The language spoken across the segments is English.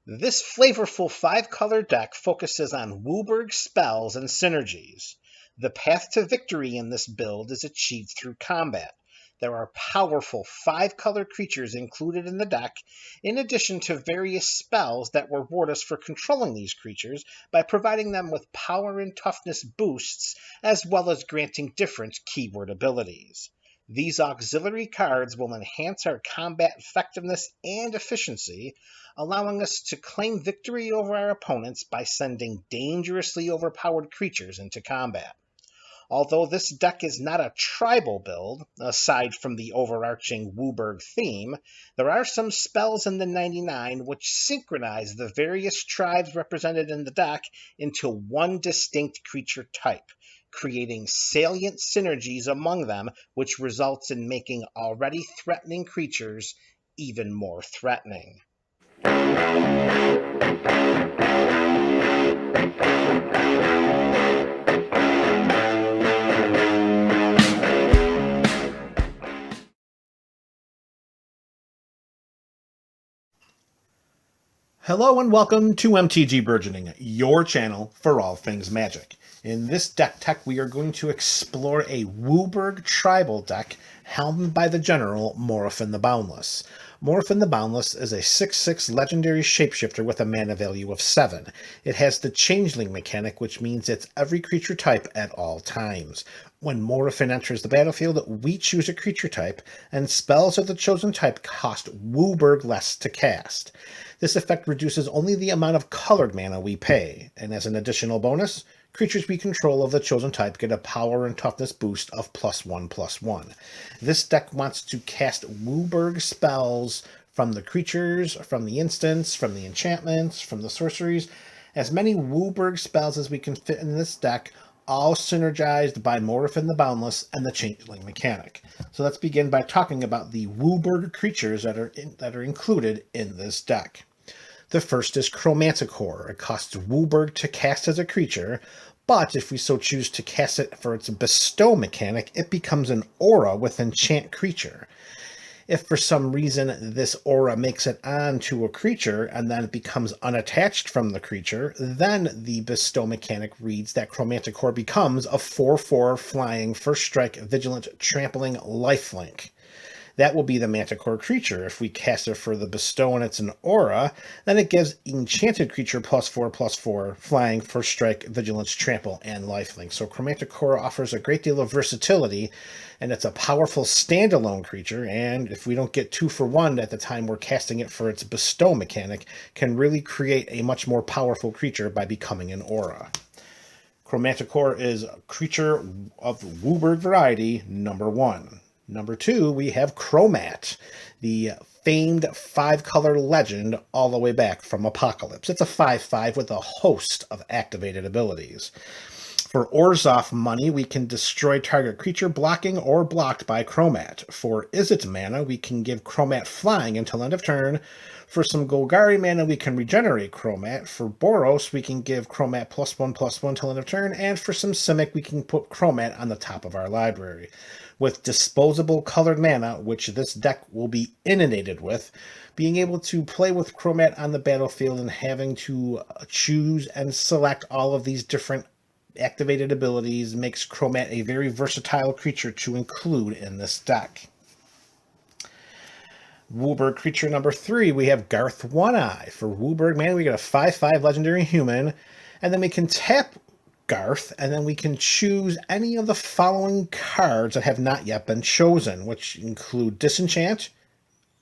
This flavorful 5-color deck focuses on WUBRG spells and synergies. The path to victory in this build is achieved through combat. There are powerful 5-color creatures included in the deck, in addition to various spells that reward us for controlling these creatures by providing them with power and toughness boosts, as well as granting different keyword abilities. These auxiliary cards will enhance our combat effectiveness and efficiency, allowing us to claim victory over our opponents by sending dangerously overpowered creatures into combat. Although this deck is not a tribal build, aside from the overarching WUBRG theme, there are some spells in the 99 which synchronize the various tribes represented in the deck into one distinct creature type, creating salient synergies among them, which results in making already threatening creatures even more threatening. Hello and welcome to MTG Burgeoning, your channel for all things Magic. In this deck tech, we are going to explore a WUBRG Tribal deck helmed by the general Morophon the Boundless. Morophon the Boundless is a 6/6 legendary shapeshifter with a mana value of 7. It has the Changeling mechanic, which means it's every creature type at all times. When Morophon enters the battlefield, we choose a creature type, and spells of the chosen type cost WUBRG less to cast. This effect reduces only the amount of colored mana we pay, and as an additional bonus, creatures we control of the chosen type get a power and toughness boost of +1/+1. This deck wants to cast WUBRG spells from the creatures, from the instants, from the enchantments, from the sorceries, as many WUBRG spells as we can fit in this deck, all synergized by Morophon the Boundless and the Changeling mechanic. So let's begin by talking about the WUBRG creatures that are included in this deck. The first is Chromanticore. It costs WUBRG to cast as a creature, but if we so choose to cast it for its Bestow mechanic, it becomes an aura with Enchant Creature. If for some reason this aura makes it onto a creature and then it becomes unattached from the creature, then the Bestow mechanic reads that Chromanticore becomes a 4/4 flying first strike vigilant trampling lifelink. That will be the Manticore creature. If we cast it for the Bestow and it's an aura, then it gives enchanted creature +4/+4, flying, first strike, vigilance, trample, and lifelink. So Chromanticore offers a great deal of versatility, and it's a powerful standalone creature, and if we don't get 2 for 1 at the time we're casting it for its Bestow mechanic, can really create a much more powerful creature by becoming an aura. Chromanticore is a creature of WUBRG variety, number 1. Number 2, we have Chromat, the famed 5-color legend all the way back from Apocalypse. It's a 5/5 with a host of activated abilities. For Orzhov money, we can destroy target creature blocking or blocked by Chromat. For Izzet mana, we can give Chromat flying until end of turn. For some Golgari mana, we can regenerate Chromat. For Boros, we can give Chromat +1/+1 till end of turn. And for some Simic, we can put Chromat on the top of our library. With disposable colored mana, which this deck will be inundated with, being able to play with Chromat on the battlefield and having to choose and select all of these different activated abilities makes Chromat a very versatile creature to include in this deck. WUBRG creature number 3, we have Garth One-Eye. For WUBRG mana, we get a 5/5 legendary human, and then we can tap Garth, and then we can choose any of the following cards that have not yet been chosen, which include Disenchant,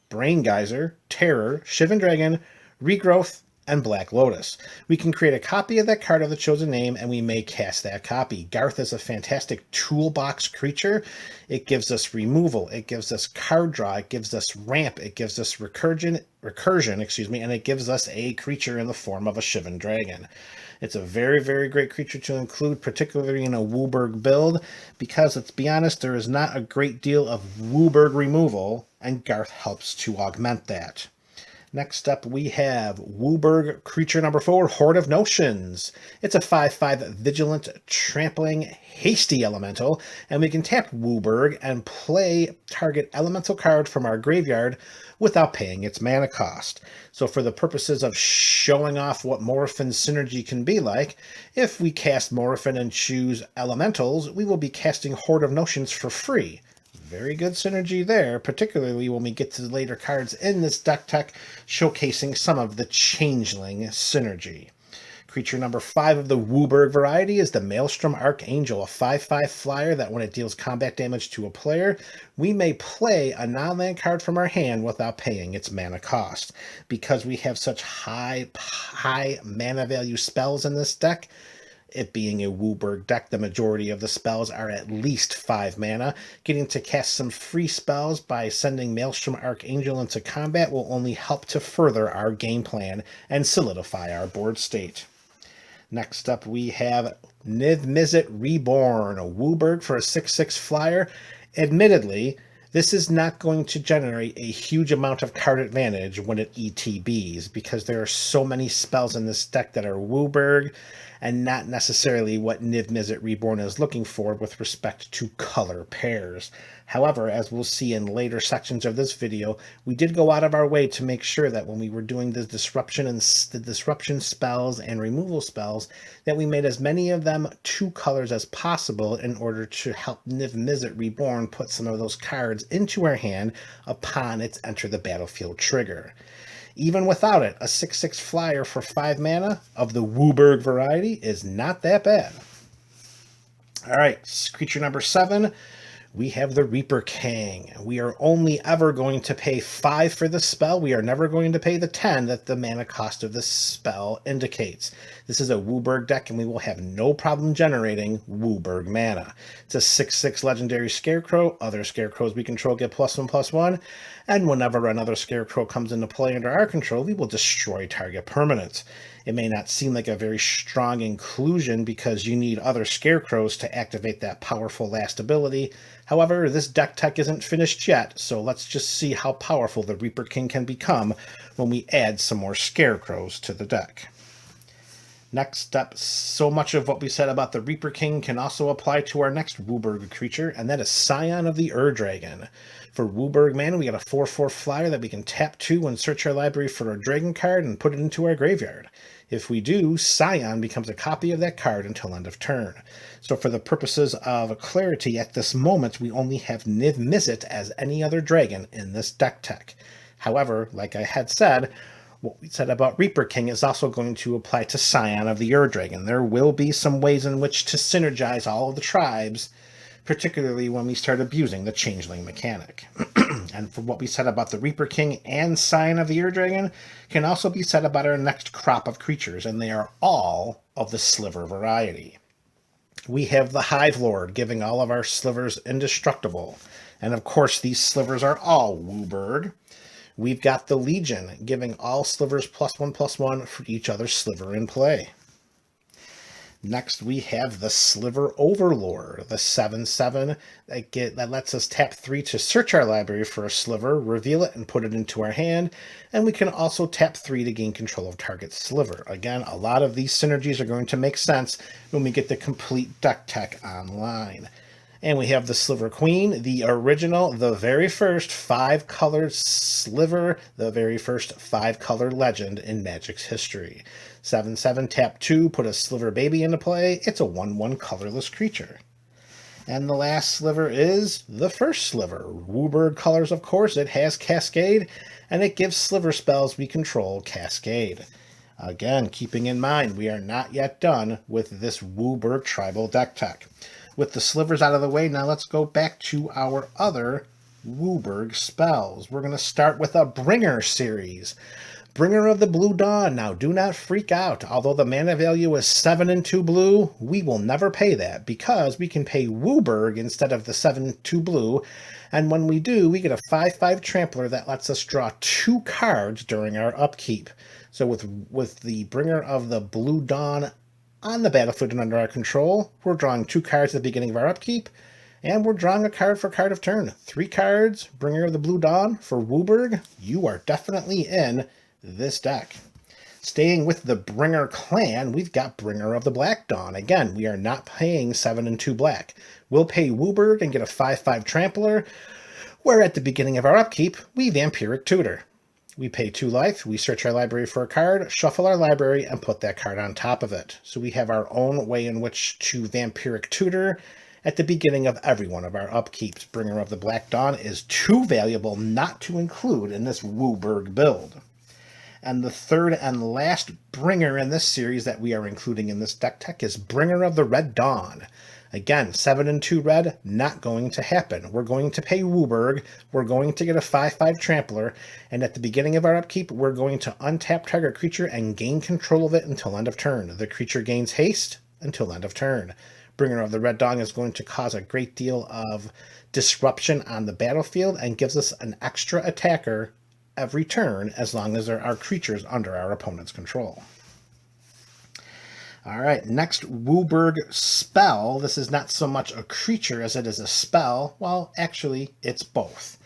Brain Geyser, Terror, Shivan Dragon, Regrowth, and Black Lotus. We can create a copy of that card of the chosen name, and we may cast that copy. Garth is a fantastic toolbox creature. It gives us removal, it gives us card draw, it gives us ramp, it gives us recursion, and it gives us a creature in the form of a Shivan Dragon. It's a very, very great creature to include, particularly in a WUBRG build, because let's be honest, there is not a great deal of WUBRG removal, and Garth helps to augment that. Next up, we have WUBRG creature number 4, Horde of Notions. It's a 5/5 Vigilant Trampling Hasty Elemental, and we can tap WUBRG and play target elemental card from our graveyard without paying its mana cost. So for the purposes of showing off what Morophon synergy can be like, if we cast Morophon and choose elementals, we will be casting Horde of Notions for free. Very good synergy there, particularly when we get to the later cards in this deck tech, showcasing some of the Changeling synergy. Creature number 5 of the WUBRG variety is the Maelstrom Archangel, a 5/5 flyer that when it deals combat damage to a player, we may play a non-land card from our hand without paying its mana cost. Because we have such high mana value spells in this deck, it being a WUBRG deck, the majority of the spells are at least 5 mana. Getting to cast some free spells by sending Maelstrom Archangel into combat will only help to further our game plan and solidify our board state. Next up, we have Niv-Mizzet Reborn, a WUBRG for a 6/6 flyer. Admittedly, this is not going to generate a huge amount of card advantage when it ETBs, because there are so many spells in this deck that are WUBRG, and not necessarily what Niv-Mizzet Reborn is looking for with respect to color pairs. However, as we'll see in later sections of this video, we did go out of our way to make sure that when we were doing the disruption spells and removal spells, that we made as many of them 2 colors as possible in order to help Niv-Mizzet Reborn put some of those cards into our hand upon its enter the battlefield trigger. Even without it, a 6/6 flyer for 5 mana of the WUBRG variety is not that bad. Alright, creature number 7, we have the Reaper King. We are only ever going to pay 5 for this spell. We are never going to pay the 10 that the mana cost of this spell indicates. This is a WUBRG deck, and we will have no problem generating WUBRG mana. It's a 6/6 legendary Scarecrow. Other Scarecrows we control get +1/+1, and whenever another Scarecrow comes into play under our control, we will destroy target permanents. It may not seem like a very strong inclusion because you need other Scarecrows to activate that powerful last ability. However, this deck tech isn't finished yet, so let's just see how powerful the Reaper King can become when we add some more Scarecrows to the deck. Next up, so much of what we said about the Reaper King can also apply to our next WUBRG creature, and that is Scion of the Ur-Dragon. For WUBRG mana, we got a 4/4 flyer that we can tap 2 and search our library for a dragon card and put it into our graveyard. If we do, Scion becomes a copy of that card until end of turn. So for the purposes of clarity, at this moment, we only have Niv-Mizzet as any other dragon in this deck tech. However, like I had said, what we said about Reaper King is also going to apply to Scion of the Ur-Dragon. There will be some ways in which to synergize all of the tribes, particularly when we start abusing the Changeling mechanic. And for what we said about the Reaper King and Scion of the Ur-Dragon can also be said about our next crop of creatures, and they are all of the Sliver variety. We have the Hive Lord, giving all of our slivers indestructible. And of course, these slivers are all WUBRG. We've got the Legion, giving all slivers +1/+1 for each other sliver in play. Next, we have the Sliver Overlord, the 7/7 that lets us tap 3 to search our library for a sliver, reveal it, and put it into our hand. And we can also tap 3 to gain control of target sliver. Again, a lot of these synergies are going to make sense when we get the complete deck tech online. And we have the Sliver Queen, the original, the very first 5-colored sliver, the very first 5-color legend in Magic's history. 7/7, tap 2, put a Sliver Baby into play. It's a 1/1 colorless creature. And the last sliver is the first sliver. WUBRG colors, of course. It has Cascade, and it gives sliver spells we control Cascade. Again, keeping in mind, we are not yet done with this WUBRG Tribal deck tech. With the slivers out of the way, now let's go back to our other WUBRG spells. We're going to start with a Bringer series. Bringer of the Blue Dawn. Now, do not freak out. Although the mana value is 7 and 2 blue, we will never pay that because we can pay WUBRG instead of the 7/2 blue. And when we do, we get a 5/5 Trampler that lets us draw 2 cards during our upkeep. So with the Bringer of the Blue Dawn on the battlefield and under our control, we're drawing 2 cards at the beginning of our upkeep, and we're drawing a card for card of turn. 3 cards, Bringer of the Blue Dawn for WUBRG. You are definitely in this deck. Staying with the Bringer clan, we've got Bringer of the Black Dawn. Again, we are not paying 7 and 2 black. We'll pay WUBRG and get a 5/5 Trampler, where at the beginning of our upkeep, we Vampiric Tutor. We pay 2 life, we search our library for a card, shuffle our library, and put that card on top of it. So we have our own way in which to Vampiric Tutor at the beginning of every one of our upkeeps. Bringer of the Black Dawn is too valuable not to include in this WUBRG build. And the third and last Bringer in this series that we are including in this deck tech is Bringer of the Red Dawn. Again, 7 and 2 red, not going to happen. We're going to pay WUBRG, we're going to get a 5/5 Trampler, and at the beginning of our upkeep, we're going to untap target creature and gain control of it until end of turn. The creature gains haste until end of turn. Bringer of the Red Dawn is going to cause a great deal of disruption on the battlefield and gives us an extra attacker every turn as long as there are creatures under our opponent's control. All right, next WUBRG spell. This is not so much a creature as it is a spell. Well, actually, it's both.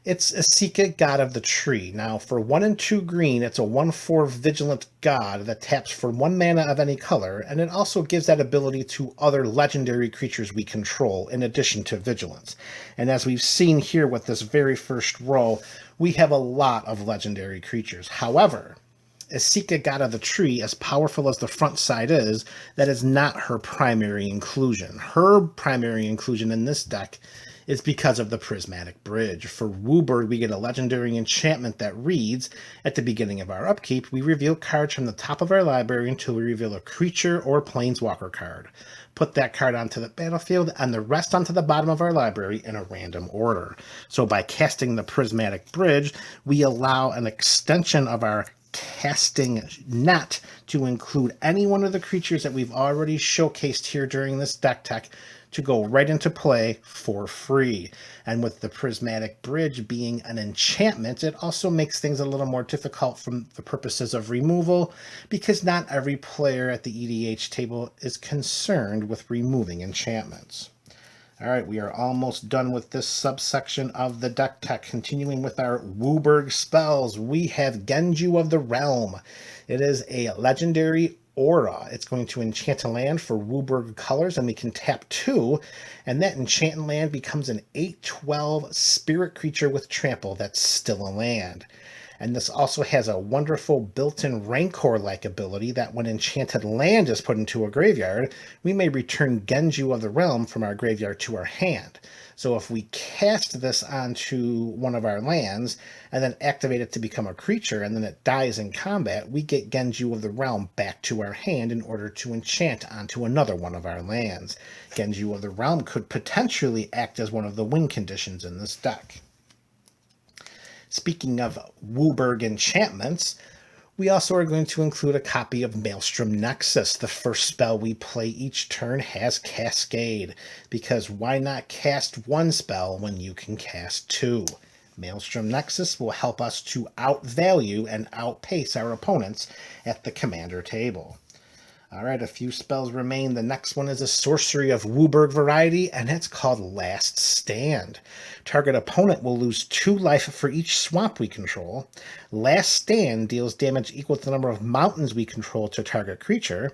It's Esika, God of the Tree. Now, for 1 and 2 green, it's a 1/4 Vigilant God that taps for 1 mana of any color, and it also gives that ability to other legendary creatures we control, in addition to Vigilance. And as we've seen here with this very first row, we have a lot of legendary creatures. However, Esika, God of the Tree, as powerful as the front side is, that is not her primary inclusion. Her primary inclusion in this deck is because of the Prismatic Bridge. For WUBRG, we get a legendary enchantment that reads, at the beginning of our upkeep, we reveal cards from the top of our library until we reveal a creature or planeswalker card. Put that card onto the battlefield and the rest onto the bottom of our library in a random order. So by casting the Prismatic Bridge, we allow an extension of our casting net to include any one of the creatures that we've already showcased here during this deck tech to go right into play for free. And with the Prismatic Bridge being an enchantment, it also makes things a little more difficult from the purposes of removal, because not every player at the EDH table is concerned with removing enchantments. All right, we are almost done with this subsection of the deck tech. Continuing with our WUBRG spells, we have Genju of the Realm. It is a legendary aura. It's going to enchant a land for WUBRG colors, and we can tap 2, and that enchanted land becomes an 8/12 spirit creature with trample that's still a land. And this also has a wonderful built-in Rancor-like ability that when enchanted land is put into a graveyard, we may return Genju of the Realm from our graveyard to our hand. So if we cast this onto one of our lands and then activate it to become a creature and then it dies in combat, we get Genju of the Realm back to our hand in order to enchant onto another one of our lands. Genju of the Realm could potentially act as one of the win conditions in this deck. Speaking of WUBRG enchantments, we also are going to include a copy of Maelstrom Nexus. The first spell we play each turn has Cascade, because why not cast 1 spell when you can cast 2? Maelstrom Nexus will help us to outvalue and outpace our opponents at the commander table. All right, a few spells remain. The next one is a sorcery of WUBRG variety, and it's called Last Stand. Target opponent will lose 2 life for each swamp we control. Last Stand deals damage equal to the number of mountains we control to target creature.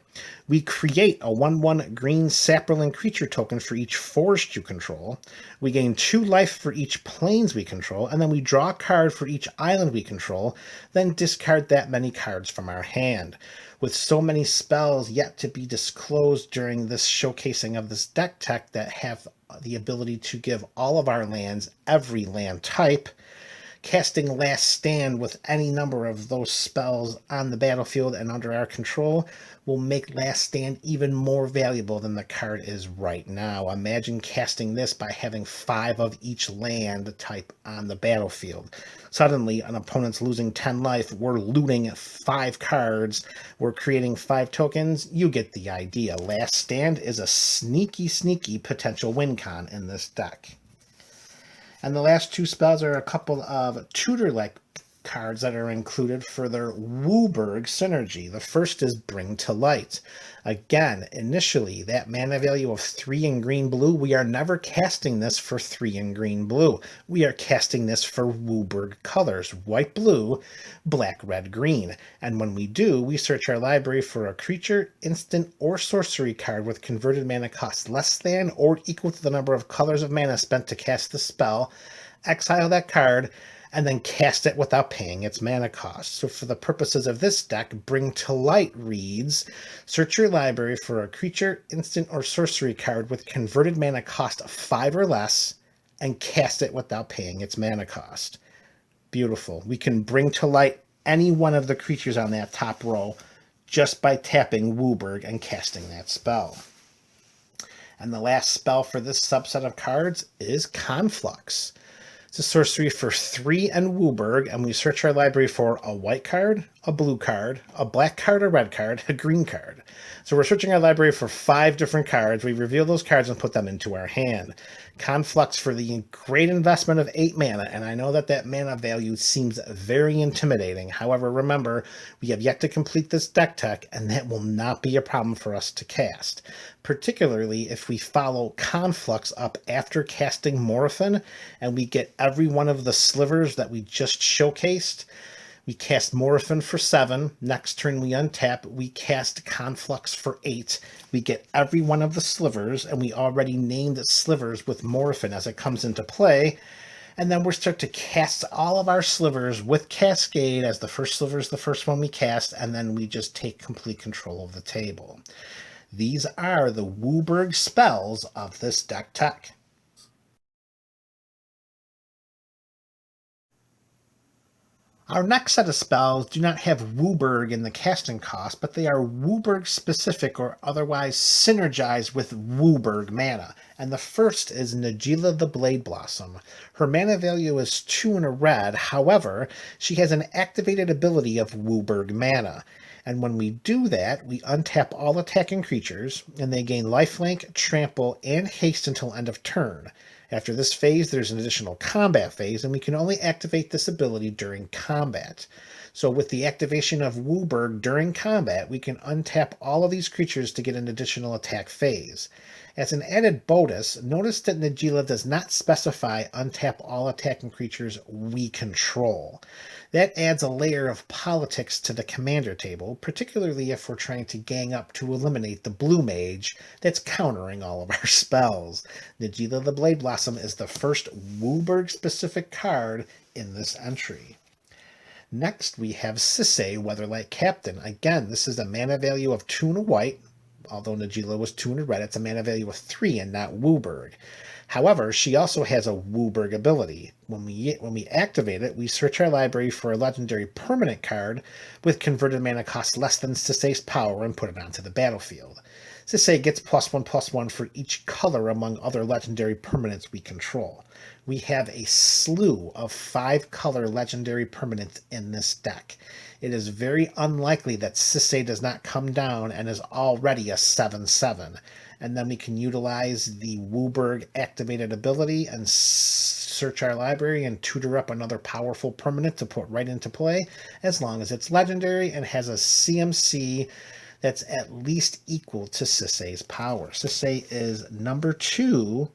We create a 1/1 green sapperling creature token for each forest you control. We gain 2 life for each plains we control, and then we draw a card for each island we control, then discard that many cards from our hand. With so many spells yet to be disclosed during this showcasing of this deck tech that have the ability to give all of our lands every land type, casting Last Stand with any number of those spells on the battlefield and under our control will make Last Stand even more valuable than the card is right now. Imagine casting this by having 5 of each land type on the battlefield. Suddenly, an opponent's losing 10 life, we're looting 5 cards, we're creating 5 tokens. You get the idea. Last Stand is a sneaky potential win con in this deck. And the last 2 spells are a couple of tutor-like cards that are included for their WUBRG synergy. The first is Bring to Light. Again, initially, that mana value of 3 in green-blue, we are never casting this for 3 in green-blue. We are casting this for WUBRG colors, white, blue, black, red, green. And when we do, we search our library for a creature, instant, or sorcery card with converted mana cost less than or equal to the number of colors of mana spent to cast the spell, exile that card, and then cast it without paying its mana cost. So for the purposes of this deck, Bring to Light reads, search your library for a creature, instant, or sorcery card with converted mana cost of 5 or less, and cast it without paying its mana cost. Beautiful. We can Bring to Light any one of the creatures on that top row just by tapping WUBRG and casting that spell. And the last spell for this subset of cards is Conflux. It's a sorcery for 3 and WUBRG, and we search our library for a white card, a blue card, a black card, a red card, a green card. So we're searching our library for 5 different cards. We reveal those cards and put them into our hand. Conflux for the great investment of 8 mana, and I know that that mana value seems very intimidating. However, remember, we have yet to complete this deck tech, and that will not be a problem for us to cast. Particularly if we follow Conflux up after casting Morophon, and we get every one of the slivers that we just showcased. We cast Morophon for 7. Next turn we untap. We cast Conflux for 8. We get every one of the slivers, and we already named the slivers with Morophon as it comes into play. And then we start to cast all of our slivers with Cascade, as the first sliver is the first one we cast, and then we just take complete control of the table. These are the WUBRG spells of this deck tech. Our next set of spells do not have WUBRG in the casting cost, but they are WUBRG specific or otherwise synergized with WUBRG mana. And the first is Najeela the Blade Blossom. Her mana value is 2 and a red, however, she has an activated ability of WUBRG mana. And when we do that, we untap all attacking creatures, and they gain lifelink, trample, and haste until end of turn. After this phase, there's an additional combat phase, and we can only activate this ability during combat. So with the activation of WUBRG during combat, we can untap all of these creatures to get an additional attack phase. As an added bonus, notice that Najeela does not specify untap all attacking creatures we control. That adds a layer of politics to the commander table, particularly if we're trying to gang up to eliminate the blue mage that's countering all of our spells. Najeela the Blade Blossom is the first WUBRG-specific card in this entry. Next, we have Sisay, Weatherlight Captain. Again, this is a mana value of 2 and a white. Although Najeela was 2 and a red, it's a mana value of 3 and not WUBRG. However, she also has a WUBRG ability. When we activate it, we search our library for a legendary permanent card with converted mana cost less than Sisay's power and put it onto the battlefield. Sisay gets +1/+1 for each color among other legendary permanents we control. We have a slew of 5-color legendary permanents in this deck. It is very unlikely that Sisay does not come down and is already a 7/7. And then we can utilize the WUBRG activated ability and search our library and tutor up another powerful permanent to put right into play, as long as it's legendary and has a CMC that's at least equal to Sisay's power. Sisay is number 2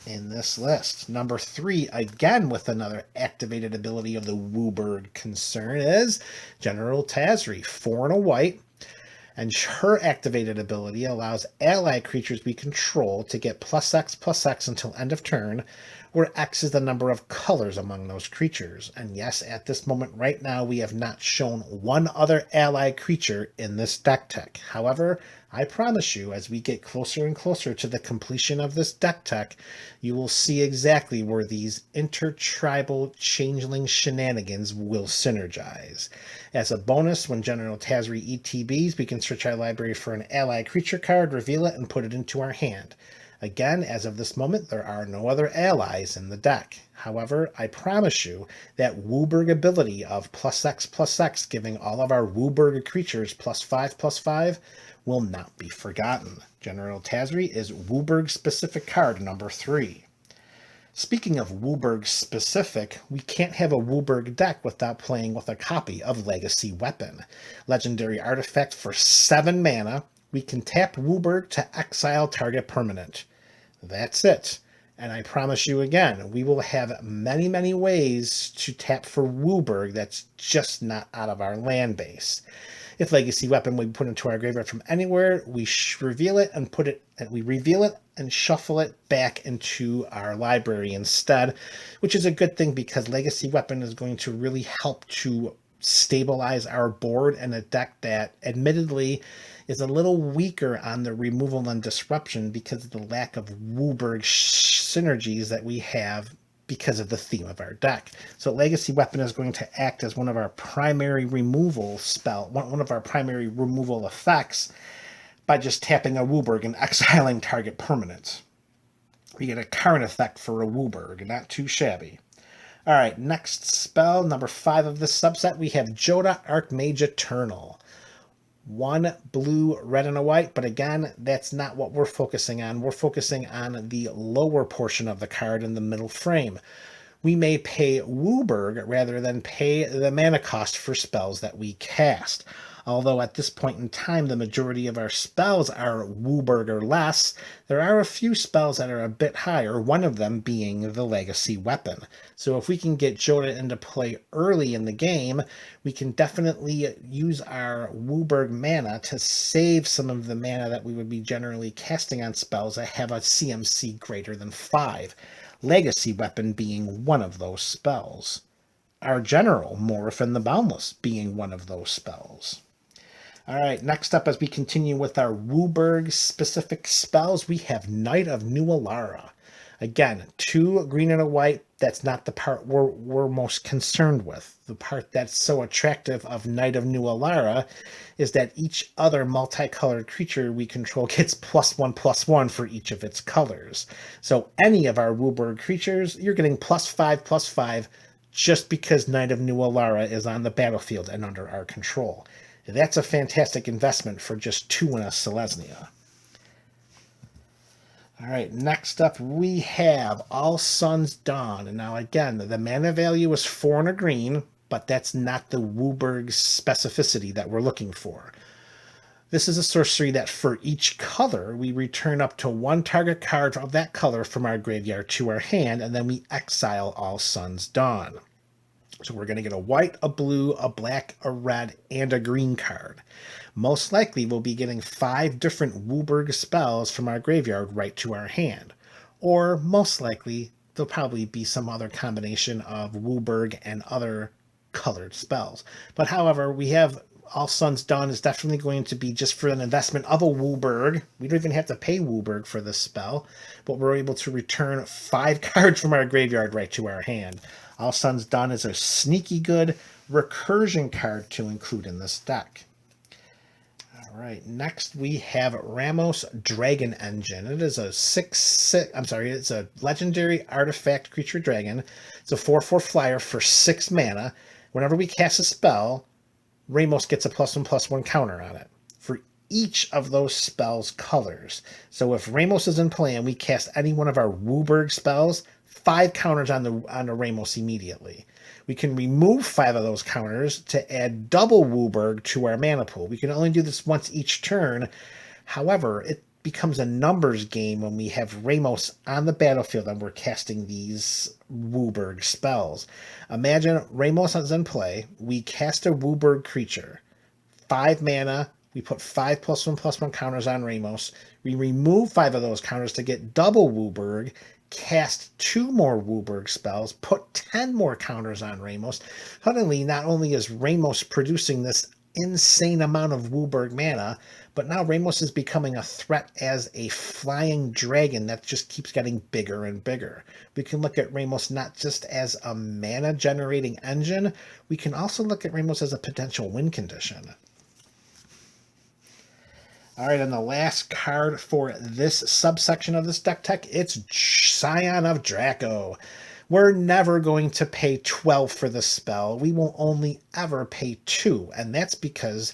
in this list. Number 3, again with another activated ability of the WUBRG concern, is General Tazri, 4 and a white. And her activated ability allows ally creatures we control to get +X/+X until end of turn, where X is the number of colors among those creatures. And yes, at this moment right now, we have not shown one other ally creature in this deck tech. However, I promise you, as we get closer and closer to the completion of this deck tech, you will see exactly where these intertribal changeling shenanigans will synergize. As a bonus, when General Tazri ETBs, we can search our library for an ally creature card, reveal it, and put it into our hand. Again, as of this moment, there are no other allies in the deck. However, I promise you that WUBRG ability of +X/+X, giving all of our WUBRG creatures +5/+5, will not be forgotten. General Tazri is WUBRG specific card number 3. Speaking of WUBRG specific, we can't have a WUBRG deck without playing with a copy of Legacy Weapon. Legendary artifact for 7 mana. We can tap WUBRG to exile target permanent. That's it. And I promise you again, we will have many, many ways to tap for WUBRG that's just not out of our land base. If Legacy Weapon we put into our graveyard from anywhere, we reveal it and reveal it and shuffle it back into our library instead, which is a good thing because Legacy Weapon is going to really help to stabilize our board in a deck that admittedly is a little weaker on the removal and disruption because of the lack of WUBRG synergies that we have because of the theme of our deck. So Legacy Weapon is going to act as one of our primary removal one of our primary removal effects by just tapping a WUBRG and exiling target permanents. We get a current effect for a WUBRG, not too shabby. All right, next spell, number 5 of this subset, we have Jodah Archmage Eternal. 1 blue, red, and a white, but again, that's not what we're focusing on. We're focusing on the lower portion of the card in the middle frame. We may pay WUBRG rather than pay the mana cost for spells that we cast. Although at this point in time, the majority of our spells are WUBRG or less, there are a few spells that are a bit higher, one of them being the Legacy Weapon. So if we can get Jodah into play early in the game, we can definitely use our WUBRG mana to save some of the mana that we would be generally casting on spells that have a CMC greater than 5. Legacy Weapon being one of those spells. Our general, Morophon the Boundless, being one of those spells. All right, next up as we continue with our WUBRG specific spells, we have Knight of New Alara. Again, 2 green and a white, that's not the part we're most concerned with. The part that's so attractive of Knight of New Alara is that each other multicolored creature we control gets +1/+1 for each of its colors. So any of our WUBRG creatures, you're getting +5/+5 just because Knight of New Alara is on the battlefield and under our control. That's a fantastic investment for just 2 in a Selesnya. All right, next up we have All Sun's Dawn. And now again, the mana value is 4 and a green, but that's not the WUBRG specificity that we're looking for. This is a sorcery that for each color, we return up to 1 target card of that color from our graveyard to our hand, and then we exile All Sun's Dawn. So we're going to get a white, a blue, a black, a red, and a green card. Most likely we'll be getting 5 different WUBRG spells from our graveyard right to our hand. Or most likely there'll probably be some other combination of WUBRG and other colored spells. But however, we have All Sun's Dawn is definitely going to be just for an investment of a WUBRG. We don't even have to pay WUBRG for this spell, but we're able to return 5 cards from our graveyard right to our hand. All Sun's Dawn is a sneaky good recursion card to include in this deck. All right, next we have Ramos Dragon Engine. It is a it's a legendary artifact creature dragon. It's a 4/4 flyer for 6 mana. Whenever we cast a spell, Ramos gets a +1/+1 counter on it for each of those spells' colors. So if Ramos is in play and we cast any one of our WUBRG spells, 5 counters on the Ramos immediately. We can remove 5 of those counters to add double WUBRG to our mana pool. We can only do this once each turn. However, it becomes a numbers game when we have Ramos on the battlefield and we're casting these WUBRG spells. Imagine Ramos is in play. We cast a WUBRG creature. 5 mana. We put 5 +1/+1 counters on Ramos. We remove 5 of those counters to get double WUBRG. Cast 2 more WUBRG spells, put 10 more counters on Ramos. Suddenly, not only is Ramos producing this insane amount of WUBRG mana, but now Ramos is becoming a threat as a flying dragon that just keeps getting bigger and bigger. We can look at Ramos not just as a mana generating engine, we can also look at Ramos as a potential win condition. All right, and the last card for this subsection of this deck tech, it's Scion of Draco. We're never going to pay 12 for this spell. We will only ever pay 2, and that's because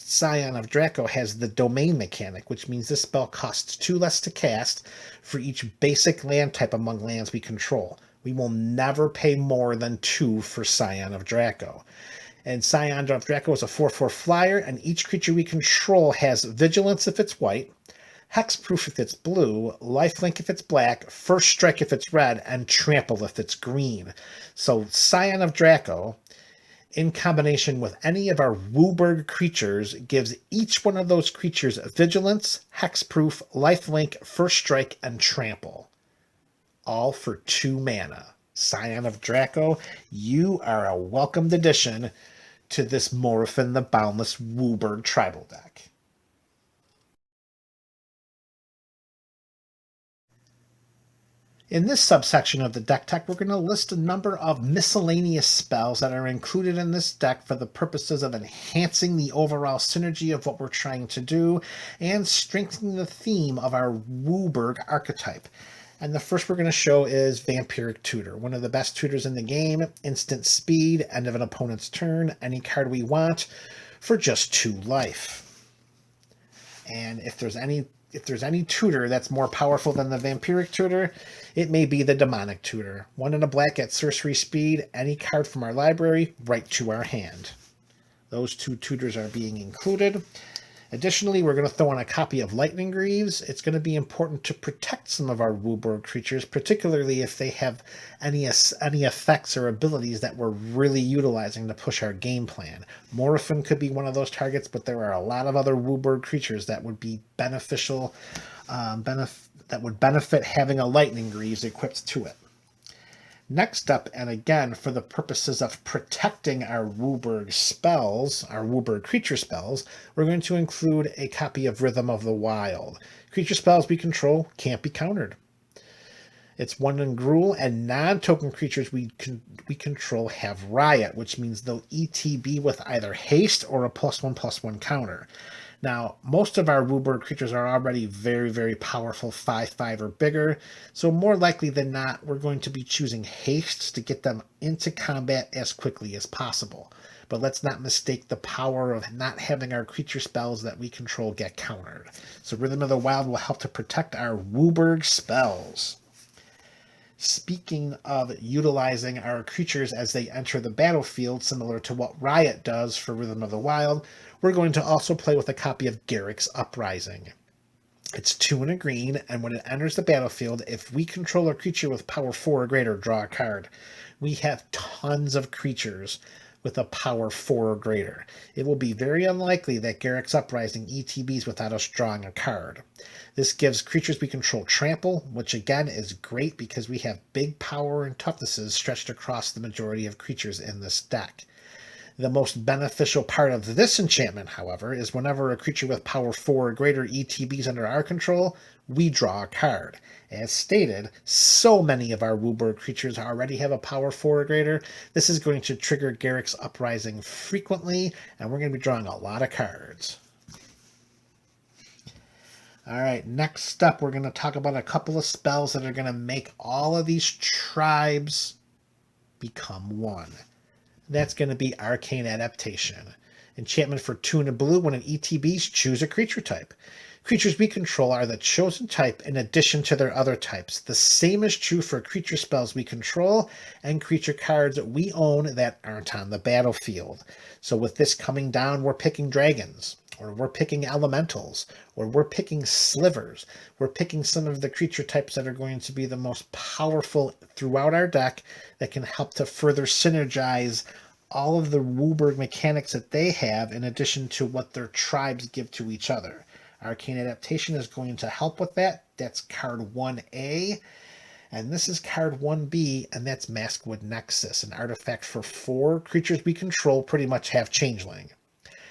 Scion of Draco has the domain mechanic, which means this spell costs 2 less to cast for each basic land type among lands we control. We will never pay more than 2 for Scion of Draco. And Scion of Draco is a 4/4 flyer, and each creature we control has Vigilance if it's white, Hexproof if it's blue, Lifelink if it's black, First Strike if it's red, and Trample if it's green. So Scion of Draco, in combination with any of our WUBRG creatures, gives each one of those creatures Vigilance, Hexproof, Lifelink, First Strike, and Trample. All for 2 mana. Scion of Draco, you are a welcomed addition to this Morophon the Boundless WUBRG Tribal deck. In this subsection of the deck tech, we're going to list a number of miscellaneous spells that are included in this deck for the purposes of enhancing the overall synergy of what we're trying to do and strengthening the theme of our WUBRG archetype. And the first we're going to show is Vampiric Tutor, one of the best tutors in the game. Instant speed, end of an opponent's turn, any card we want for just 2 life. And if there's any tutor that's more powerful than the Vampiric Tutor, it may be the Demonic Tutor. 1 and a black at sorcery speed, any card from our library, right to our hand. Those 2 tutors are being included. Additionally, we're going to throw in a copy of Lightning Greaves. It's going to be important to protect some of our WUBRG creatures, particularly if they have any effects or abilities that we're really utilizing to push our game plan. Morophon could be one of those targets, but there are a lot of other WUBRG creatures that would be beneficial, that would benefit having a Lightning Greaves equipped to it. Next up, and again, for the purposes of protecting our WUBRG spells, our WUBRG creature spells, we're going to include a copy of Rhythm of the Wild. Creature spells we control can't be countered. It's 1 in Gruul, and non-token creatures we control have Riot, which means they'll ETB with either haste or a +1/+1 counter. Now, most of our WUBRG creatures are already very, very powerful 5/5 or bigger, so more likely than not, we're going to be choosing haste to get them into combat as quickly as possible. But let's not mistake the power of not having our creature spells that we control get countered. So Rhythm of the Wild will help to protect our WUBRG spells. Speaking of utilizing our creatures as they enter the battlefield, similar to what Riot does for Rhythm of the Wild, we're going to also play with a copy of Garruk's Uprising. It's 2 and a green, and when it enters the battlefield, if we control a creature with power 4 or greater, draw a card. We have tons of creatures with a power 4 or greater. It will be very unlikely that Garruk's Uprising ETBs without us drawing a card. This gives creatures we control trample, which again is great because we have big power and toughnesses stretched across the majority of creatures in this deck. The most beneficial part of this enchantment, however, is whenever a creature with power 4 or greater ETBs under our control, we draw a card. As stated, so many of our WUBRG creatures already have a power 4 or greater. This is going to trigger Garruk's Uprising frequently, and we're going to be drawing a lot of cards. All right, next up, we're going to talk about a couple of spells that are going to make all of these tribes become one. That's going to be Arcane Adaptation. Enchantment for 2 and a blue. When an ETBs, choose a creature type. Creatures we control are the chosen type in addition to their other types. The same is true for creature spells we control and creature cards we own that aren't on the battlefield. So with this coming down, we're picking dragons, or we're picking elementals, or we're picking slivers. We're picking some of the creature types that are going to be the most powerful throughout our deck that can help to further synergize all of the WUBRG mechanics that they have in addition to what their tribes give to each other. Arcane Adaptation is going to help with that. That's card 1A. And this is card 1B, and that's Maskwood Nexus, an artifact for 4 creatures we control pretty much have Changeling.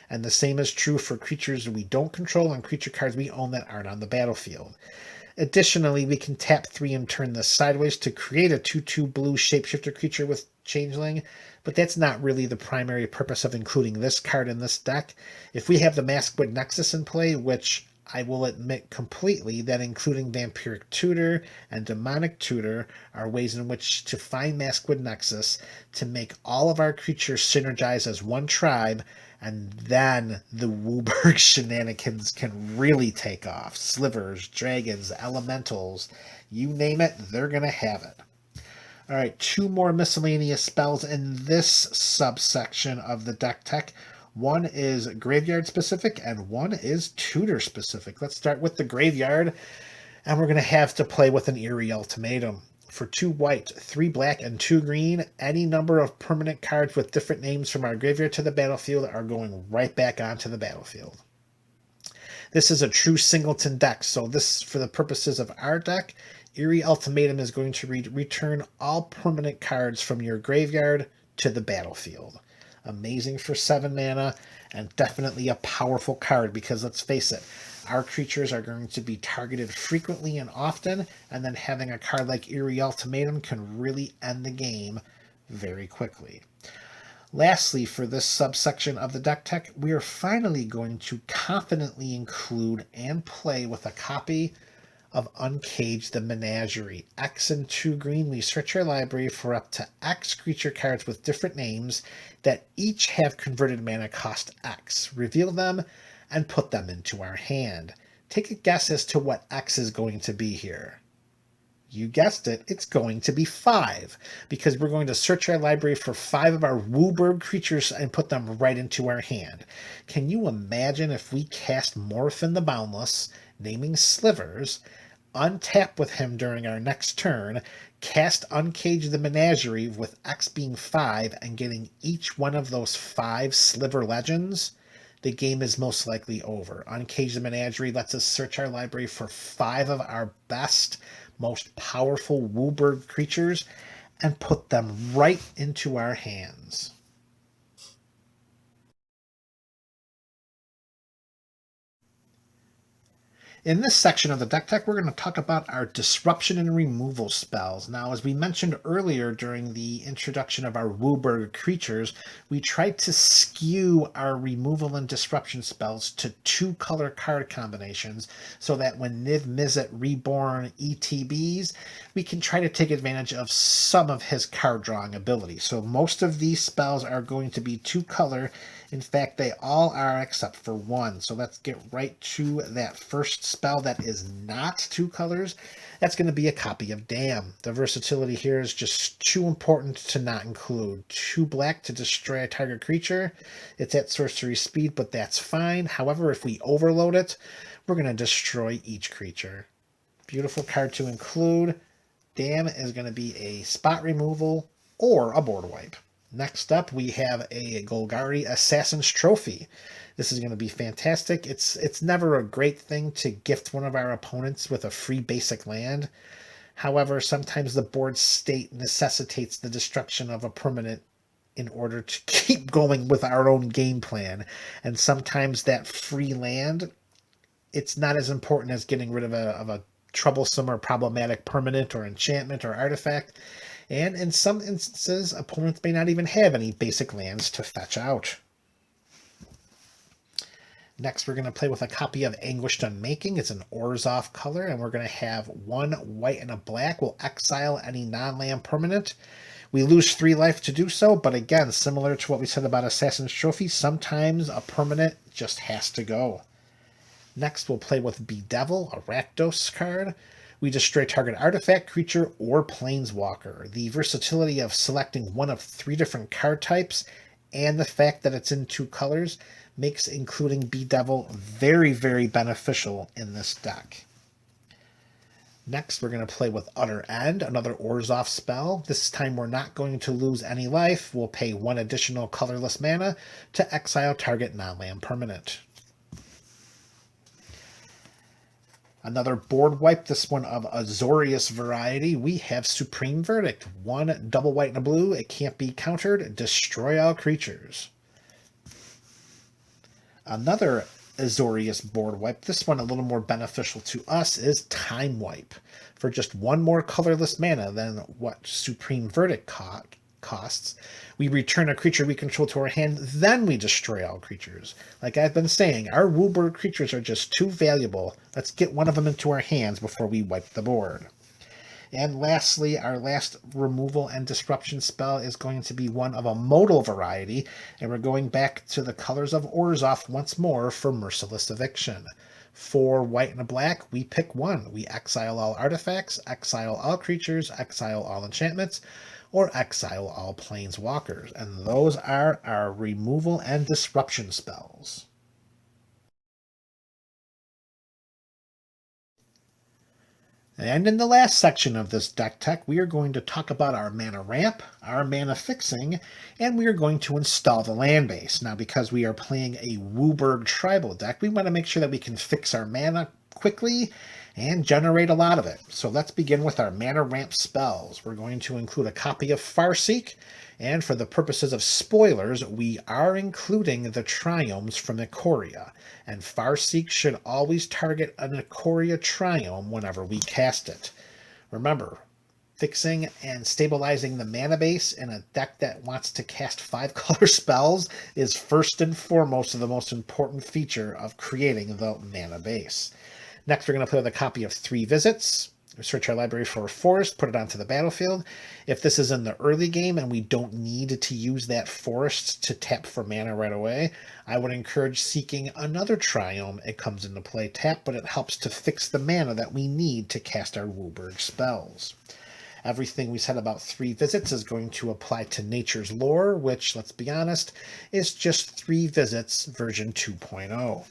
And the same is true for creatures we don't control and creature cards we own that aren't on the battlefield. Additionally, we can tap 3 and turn this sideways to create a 2/2 blue shapeshifter creature with Changeling, but that's not really the primary purpose of including this card in this deck. If we have the Maskwood Nexus in play, which I will admit completely that including Vampiric Tutor and Demonic Tutor are ways in which to find Maskwood Nexus to make all of our creatures synergize as one tribe, And then the WUBRG shenanigans can really take off. Slivers, dragons, elementals, you name it, they're going to have it. All right, 2 more miscellaneous spells in this subsection of the deck tech. One is graveyard specific and one is tutor specific. Let's start with the graveyard, and we're going to have to play with an Eerie Ultimatum. For 2 white, 3 black, and 2 green, any number of permanent cards with different names from our graveyard to the battlefield are going right back onto the battlefield. This is a true singleton deck, so this, for the purposes of our deck, Eerie Ultimatum is going to return all permanent cards from your graveyard to the battlefield. Amazing for 7 mana, and definitely a powerful card because, let's face it, our creatures are going to be targeted frequently and often, and then having a card like Eerie Ultimatum can really end the game very quickly. Lastly, for this subsection of the deck tech, we are finally going to confidently include and play with a copy of Uncage the Menagerie. X and 2 green, we search our library for up to X creature cards with different names that each have converted mana cost X. Reveal them and put them into our hand. Take a guess as to what X is going to be here. You guessed it, it's going to be 5, because we're going to search our library for 5 of our WUBRG creatures and put them right into our hand. Can you imagine if we cast Morophon the Boundless, naming Slivers, untap with him during our next turn, cast Uncage the Menagerie with X being 5, and getting each one of those 5 Sliver Legends? The game is most likely over. Uncage the Menagerie lets us search our library for 5 of our best, most powerful WUBRG creatures and put them right into our hands. In this section of the deck tech, we're going to talk about our disruption and removal spells. Now, as we mentioned earlier during the introduction of our WUBRG creatures, we tried to skew our removal and disruption spells to 2-color card combinations so that when Niv Mizzet Reborn ETBs, we can try to take advantage of some of his card drawing ability. So most of these spells are going to be 2-color. In fact, they all are except for 1. So let's get right to that first spell that is not 2 colors. That's going to be a copy of Damn. The versatility here is just too important to not include. 2 black to destroy a target creature. It's at sorcery speed, but that's fine. However, if we overload it, we're going to destroy each creature. Beautiful card to include. Damn is going to be a spot removal or a board wipe. Next up, we have a Golgari Assassin's Trophy. This is going to be fantastic. It's never a great thing to gift one of our opponents with a free basic land. However, sometimes the board state necessitates the destruction of a permanent in order to keep going with our own game plan. And sometimes that free land, it's not as important as getting rid of a troublesome or problematic permanent or enchantment or artifact. And in some instances, opponents may not even have any basic lands to fetch out. Next, we're going to play with a copy of Anguished Unmaking. It's an Orzhov color, and we're going to have 1 white and a black. We'll exile any non-land permanent. We lose 3 life to do so, but again, similar to what we said about Assassin's Trophy, sometimes a permanent just has to go. Next, we'll play with Bedevil, a Rakdos card. We destroy target artifact, creature, or planeswalker. The versatility of selecting one of 3 different card types and the fact that it's in 2 colors makes including Bedevil very, very beneficial in this deck. Next, we're going to play with Utter End, another Orzhov spell. This time we're not going to lose any life. We'll pay 1 additional colorless mana to exile target non-land permanent. Another board wipe, this one of Azorius variety. We have Supreme Verdict. 1 double white and a blue. It can't be countered. Destroy all creatures. Another Azorius board wipe, this one a little more beneficial to us, is Time Wipe. For just 1 more colorless mana than what Supreme Verdict costs, we return a creature we control to our hand, then we destroy all creatures. Like I've been saying, our WUBRG creatures are just too valuable. Let's get one of them into our hands before we wipe the board. And lastly, our last removal and disruption spell is going to be one of a modal variety, and we're going back to the colors of Orzhov once more for Merciless Eviction. For white and a black, we pick one. We exile all artifacts, exile all creatures, exile all enchantments, or exile all planeswalkers. And those are our removal and disruption spells. And in the last section of this deck tech, we are going to talk about our mana ramp, our mana fixing, and we are going to install the land base. Now, because we are playing a WUBRG Tribal deck, we want to make sure that we can fix our mana quickly and generate a lot of it. So let's begin with our mana ramp spells. We're going to include a copy of Farseek, and for the purposes of spoilers, we are including the Triomes from Ikoria, and Farseek should always target an Ikoria Triome whenever we cast it. Remember, fixing and stabilizing the mana base in a deck that wants to cast 5-color spells is first and foremost the most important feature of creating the mana base. Next, we're going to play with a copy of 3 Visits. Search our library for a forest, put it onto the battlefield. If this is in the early game and we don't need to use that forest to tap for mana right away, I would encourage seeking another Triome. It comes into play tap, but it helps to fix the mana that we need to cast our WUBRG spells. Everything we said about 3 Visits is going to apply to Nature's Lore, which, let's be honest, is just 3 Visits version 2.0.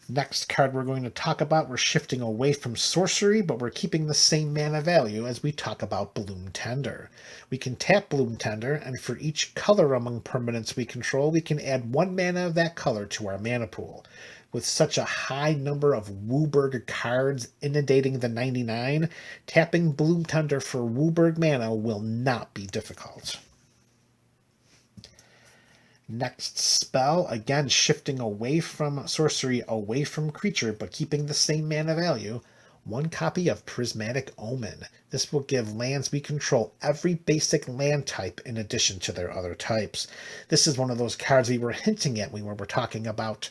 Next card we're going to talk about, we're shifting away from sorcery, but we're keeping the same mana value as we talk about Bloom Tender. We can tap Bloom Tender, and for each color among permanents we control, we can add 1 mana of that color to our mana pool. With such a high number of WUBRG cards inundating the 99, tapping Bloom Tender for WUBRG mana will not be difficult. Next spell, again shifting away from sorcery, away from creature, but keeping the same mana value, 1 copy of Prismatic Omen. This will give lands we control every basic land type in addition to their other types. This is one of those cards we were hinting at when we were talking about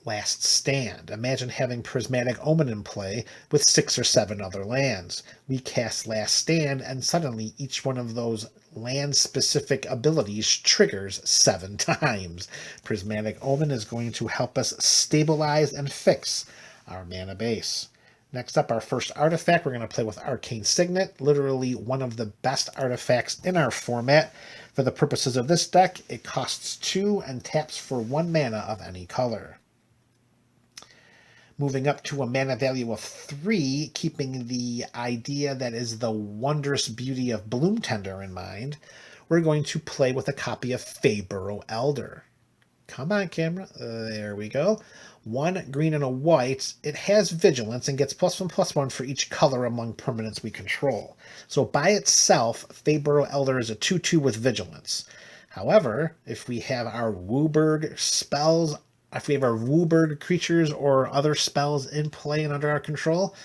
Last Stand. Imagine having Prismatic Omen in play with 6 or 7 other lands. We cast Last Stand, and suddenly each one of those land-specific abilities triggers 7 times. Prismatic Omen is going to help us stabilize and fix our mana base. Next up, our first artifact, we're going to play with Arcane Signet, literally one of the best artifacts in our format. For the purposes of this deck, it costs 2 and taps for 1 mana of any color. Moving up to a mana value of 3, keeping the idea that is the wondrous beauty of Bloom Tender in mind, we're going to play with a copy of Feyburrow Elder. Come on, camera. There we go. 1 green and a white. It has Vigilance and gets +1/+1 for each color among permanents we control. So by itself, Feyburrow Elder is a 2/2 with Vigilance. However, if we have our WUBRG spells, if we have our WUBRG creatures or other spells in play and under our control,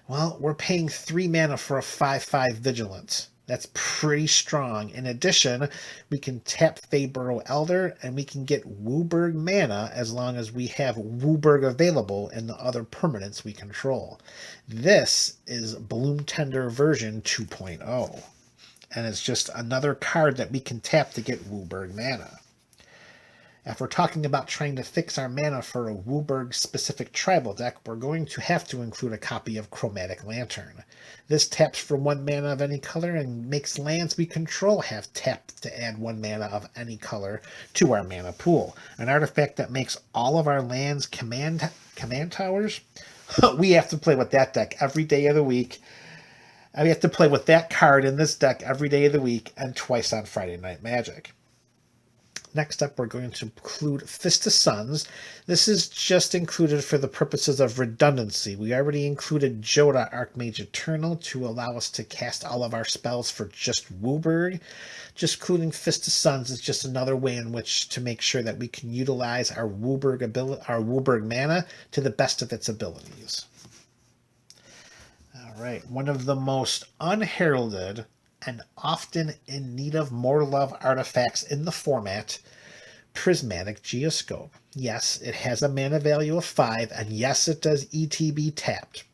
well, we're paying 3 mana for a 5/5 Vigilance. That's pretty strong. In addition, we can tap Feyburrow Elder, and we can get WUBRG mana as long as we have WUBRG available in the other permanents we control. This is Bloom Tender version 2.0, and it's just another card that we can tap to get WUBRG mana. If we're talking about trying to fix our mana for a WUBRG-specific tribal deck, we're going to have to include a copy of Chromatic Lantern. This taps for 1 mana of any color and makes lands we control have tapped to add 1 mana of any color to our mana pool. An artifact that makes all of our lands command towers. We have to play with that deck every day of the week. We have to play with that card in this deck every day of the week and twice on Friday Night Magic. Next up, we're going to include Fist of Suns. This is just included for the purposes of redundancy. We already included Jodah Archmage Eternal to allow us to cast all of our spells for just WUBRG. Just including Fist of Suns is just another way in which to make sure that we can utilize our WUBRG mana to the best of its abilities. All right, one of the most unheralded and often in need of more love artifacts in the format, Prismatic Geoscope. Yes, it has a mana value of 5, and yes, it does ETB tapped.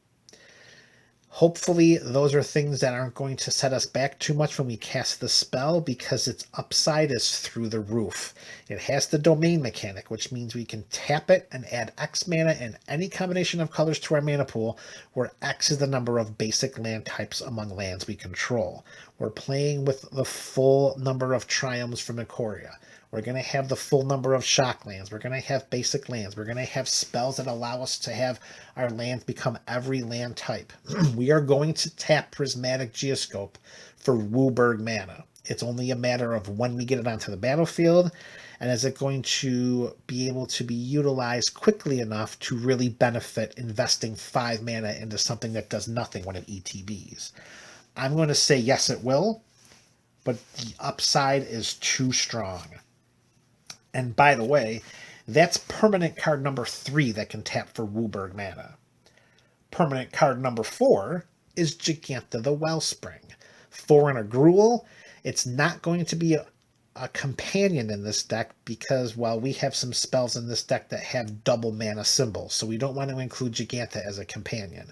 Hopefully, those are things that aren't going to set us back too much when we cast the spell, because its upside is through the roof. It has the domain mechanic, which means we can tap it and add X mana in any combination of colors to our mana pool, where X is the number of basic land types among lands we control. We're playing with the full number of triomes from Ikoria. We're going to have the full number of shock lands. We're going to have basic lands. We're going to have spells that allow us to have our lands become every land type. We are going to tap Prismatic Geoscope for WUBRG mana. It's only a matter of when we get it onto the battlefield, and is it going to be able to be utilized quickly enough to really benefit investing 5 mana into something that does nothing when it ETBs. I'm going to say yes, it will, but the upside is too strong. And by the way, that's permanent card number 3 that can tap for WUBRG mana. Permanent card number 4 is Giganta the Wellspring. 4 and a Gruul. It's not going to be a companion in this deck because, well, we have some spells in this deck that have double mana symbols, so we don't want to include Giganta as a companion.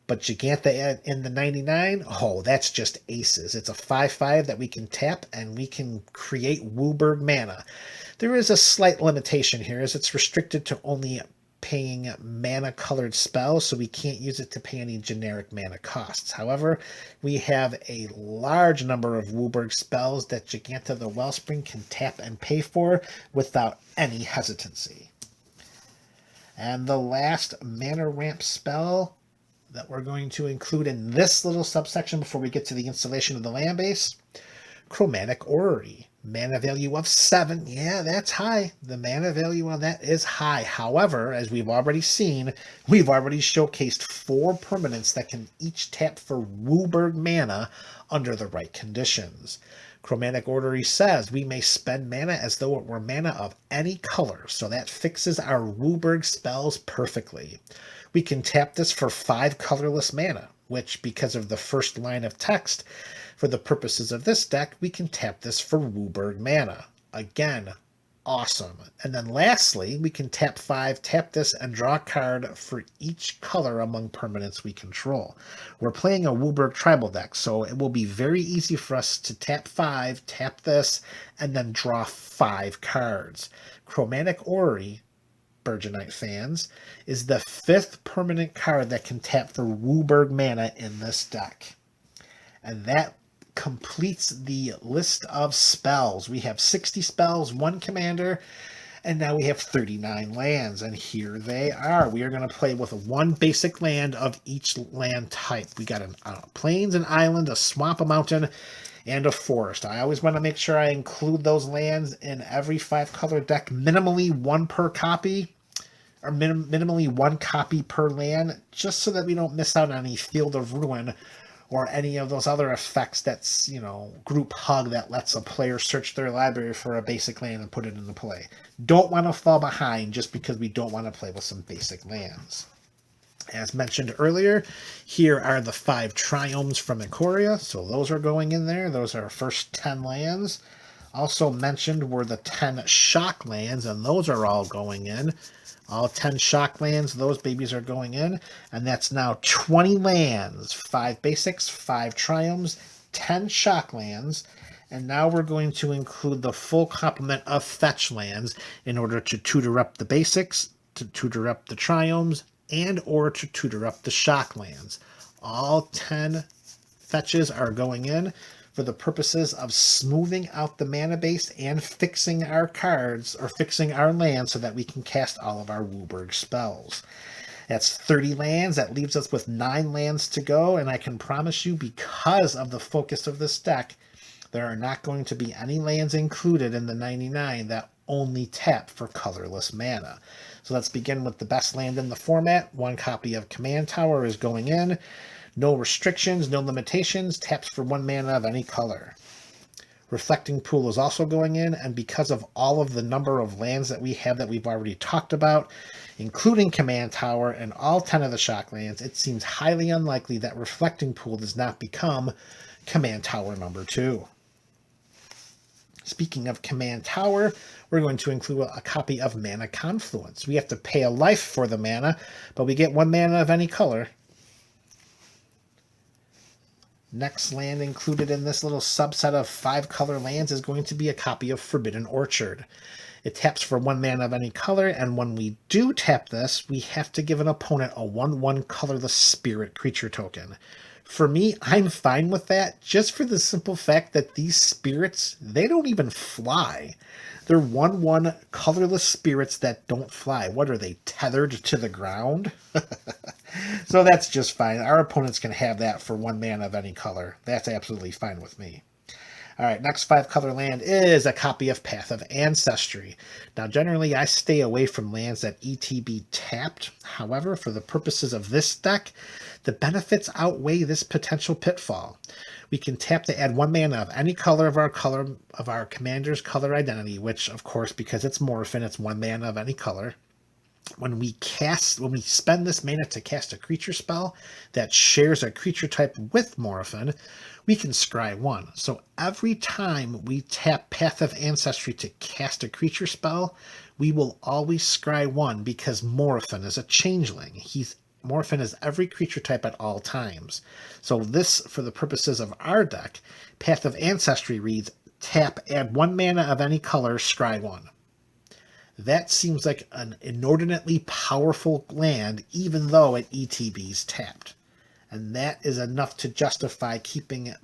But Giganta in the 99, oh, that's just aces. It's a 5/5 that we can tap, and we can create WUBRG mana. There is a slight limitation here, as it's restricted to only paying mana-colored spells, so we can't use it to pay any generic mana costs. However, we have a large number of WUBRG spells that Giganta the Wellspring can tap and pay for without any hesitancy. And the last mana ramp spell that we're going to include in this little subsection before we get to the installation of the land base, Chromatic Orrery. Mana value of 7. Yeah, that's high. The mana value on that is high. However, as we've already seen, we've already showcased 4 permanents that can each tap for WUBRG mana under the right conditions. Chromatic Orrery says we may spend mana as though it were mana of any color, so that fixes our WUBRG spells perfectly. We can tap this for 5 colorless mana, which, because of the first line of text, for the purposes of this deck, we can tap this for WUBRG mana. Again, awesome. And then lastly, we can tap 5, tap this, and draw a card for each color among permanents we control. We're playing a WUBRG Tribal deck, so it will be very easy for us to tap 5, tap this, and then draw 5 cards. Chromatic Orrery, Burgeonite fans, is the 5th permanent card that can tap for WUBRG mana in this deck. And that completes the list of spells. We have 60 spells, 1 commander, and now we have 39 lands, and here they are. We are going to play with 1 basic land of each land type. We got a plains, an island, a swamp, a mountain, and a forest. I always want to make sure I include those lands in every 5-color deck, minimally 1 per copy, or minimally 1 copy per land, just so that we don't miss out on any Field of Ruin or any of those other effects that's, group hug that lets a player search their library for a basic land and put it into play. Don't want to fall behind just because we don't want to play with some basic lands. As mentioned earlier, here are the 5 triomes from Ikoria, so those are going in there. Those are our first 10 lands. Also mentioned were the 10 shock lands, and those are all going in. All 10 shock lands, those babies are going in. And that's now 20 lands. 5 basics, 5 triomes, 10 shock lands. And now we're going to include the full complement of fetch lands in order to tutor up the basics, to tutor up the triomes, and or to tutor up the shock lands. All 10 fetches are going in for the purposes of smoothing out the mana base and fixing our cards, or fixing our lands, so that we can cast all of our WUBRG spells. That's 30 lands. That leaves us with 9 lands to go, and I can promise you, because of the focus of this deck, there are not going to be any lands included in the 99 that only tap for colorless mana. So let's begin with the best land in the format. 1 copy of Command Tower is going in. No restrictions, no limitations, taps for 1 mana of any color. Reflecting Pool is also going in, and because of all of the number of lands that we have that we've already talked about, including Command Tower and all 10 of the shock lands, it seems highly unlikely that Reflecting Pool does not become Command Tower number 2. Speaking of Command Tower, we're going to include a copy of Mana Confluence. We have to pay a life for the mana, but we get 1 mana of any color. Next land included in this little subset of 5-color lands is going to be a copy of Forbidden Orchard. It taps for 1 mana of any color, and when we do tap this, we have to give an opponent a 1/1 colorless spirit creature token. For me, I'm fine with that, just for the simple fact that these spirits, they don't even fly. They're 1/1 colorless spirits that don't fly. What are they, tethered to the ground? So that's just fine. Our opponents can have that for 1 mana of any color. That's absolutely fine with me. All right, next 5-color land is a copy of Path of Ancestry. Now, generally, I stay away from lands that ETB tapped. However, for the purposes of this deck, the benefits outweigh this potential pitfall. We can tap to add 1 mana of any color of our commander's color identity, which, of course, because it's Morophon, it's 1 mana of any color. When we spend this mana to cast a creature spell that shares a creature type with Morophon, we can scry 1. So every time we tap Path of Ancestry to cast a creature spell, we will always scry 1 because Morophon is a changeling. Morophon is every creature type at all times. So this, for the purposes of our deck, Path of Ancestry reads, tap, add 1 mana of any color, scry 1. That seems like an inordinately powerful land, even though it ETB's tapped. And that is enough to justify keeping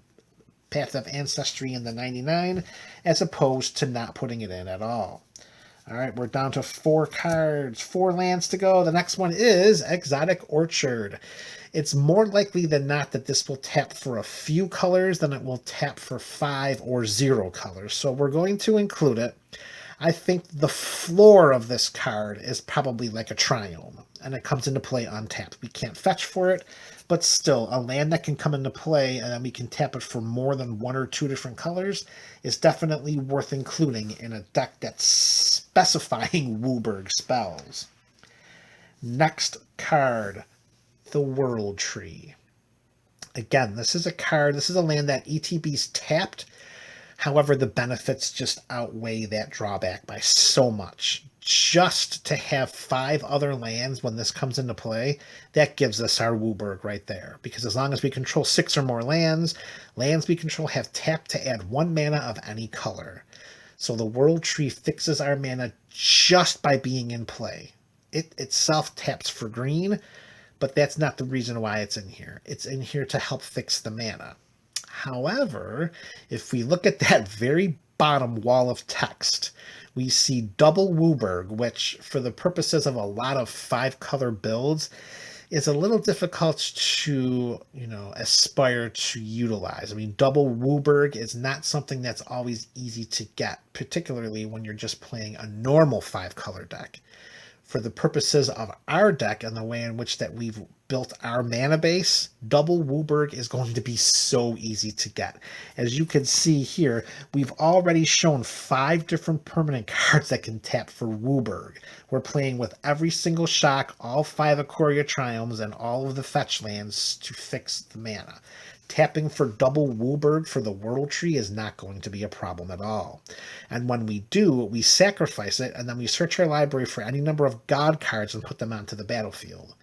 Path of Ancestry in the 99, as opposed to not putting it in at all. All right, we're down to 4 cards, 4 lands to go. The next one is Exotic Orchard. It's more likely than not that this will tap for a few colors than it will tap for 5 or 0 colors. So we're going to include it. I think the floor of this card is probably like a Triome, and it comes into play untapped. We can't fetch for it, but still, a land that can come into play and then we can tap it for more than 1 or 2 different colors is definitely worth including in a deck that's specifying WUBRG spells. Next card, the World Tree. Again, this is a land that ETB's tapped. However, the benefits just outweigh that drawback by so much. Just to have 5 other lands when this comes into play, that gives us our WUBRG right there. Because as long as we control 6 or more lands we control have tapped to add 1 mana of any color. So the World Tree fixes our mana just by being in play. It itself taps for green, but that's not the reason why it's in here. It's in here to help fix the mana. However, if we look at that very bottom wall of text, we see double WUBRG, which for the purposes of a lot of 5-color builds is a little difficult to, aspire to utilize. I mean, double WUBRG is not something that's always easy to get, particularly when you're just playing a normal 5-color deck. For the purposes of our deck and the way in which that we've built our mana base, double WUBRG is going to be so easy to get. As you can see here, we've already shown 5 different permanent cards that can tap for WUBRG. We're playing with every single shock, all 5 Ikoria Triomes, and all of the fetch lands to fix the mana. Tapping for double WUBRG for the World Tree is not going to be a problem at all. And when we do, we sacrifice it, and then we search our library for any number of God cards and put them onto the battlefield.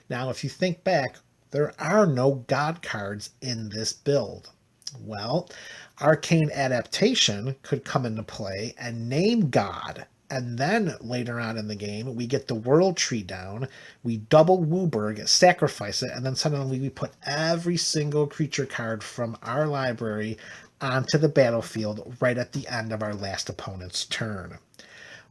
Now, if you think back, there are no God cards in this build. Well, Arcane Adaptation could come into play and name God. And then later on in the game, we get the World Tree down, we double WUBRG, sacrifice it, and then suddenly we put every single creature card from our library onto the battlefield right at the end of our last opponent's turn.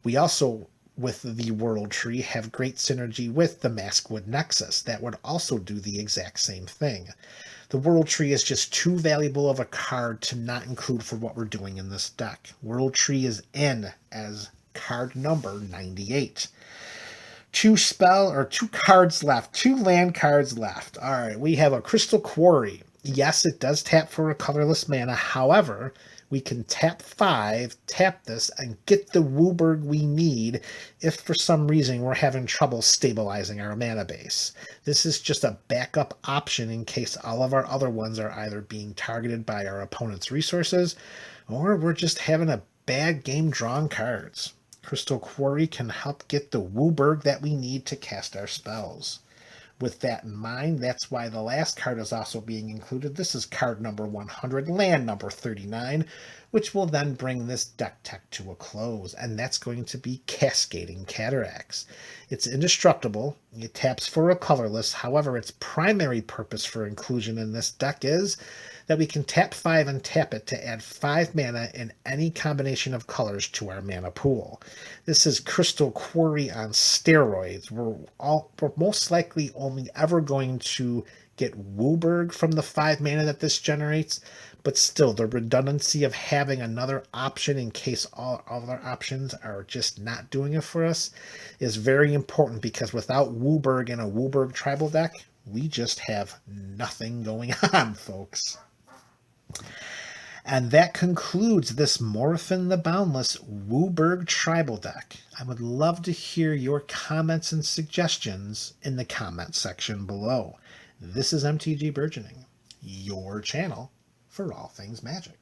We also, with the World Tree, have great synergy with the Maskwood Nexus. That would also do the exact same thing. The World Tree is just too valuable of a card to not include for what we're doing in this deck. World Tree is in as card number 98. 2 cards left. 2 land cards left. All right, we have a Crystal Quarry. Yes, it does tap for a colorless mana. However, we can tap 5, tap this, and get the WUBRG we need if for some reason we're having trouble stabilizing our mana base. This is just a backup option in case all of our other ones are either being targeted by our opponent's resources or we're just having a bad game drawing cards. Crystal Quarry can help get the WUBRG that we need to cast our spells. With that in mind, that's why the last card is also being included. This is card number 100, land number 39, which will then bring this deck tech to a close, and that's going to be Cascading Cataracts. It's indestructible. It taps for a colorless. However, its primary purpose for inclusion in this deck is that we can tap 5 and tap it to add 5 mana in any combination of colors to our mana pool. This is Crystal Quarry on steroids. We're most likely only ever going to get WUBRG from the 5 mana that this generates, but still, the redundancy of having another option in case all other options are just not doing it for us is very important, because without WUBRG in a WUBRG Tribal deck, we just have nothing going on, folks. And that concludes this Morophon the Boundless WUBRG Tribal deck. I would love to hear your comments and suggestions in the comment section below. This is MTG Burgeoning, your channel for all things Magic.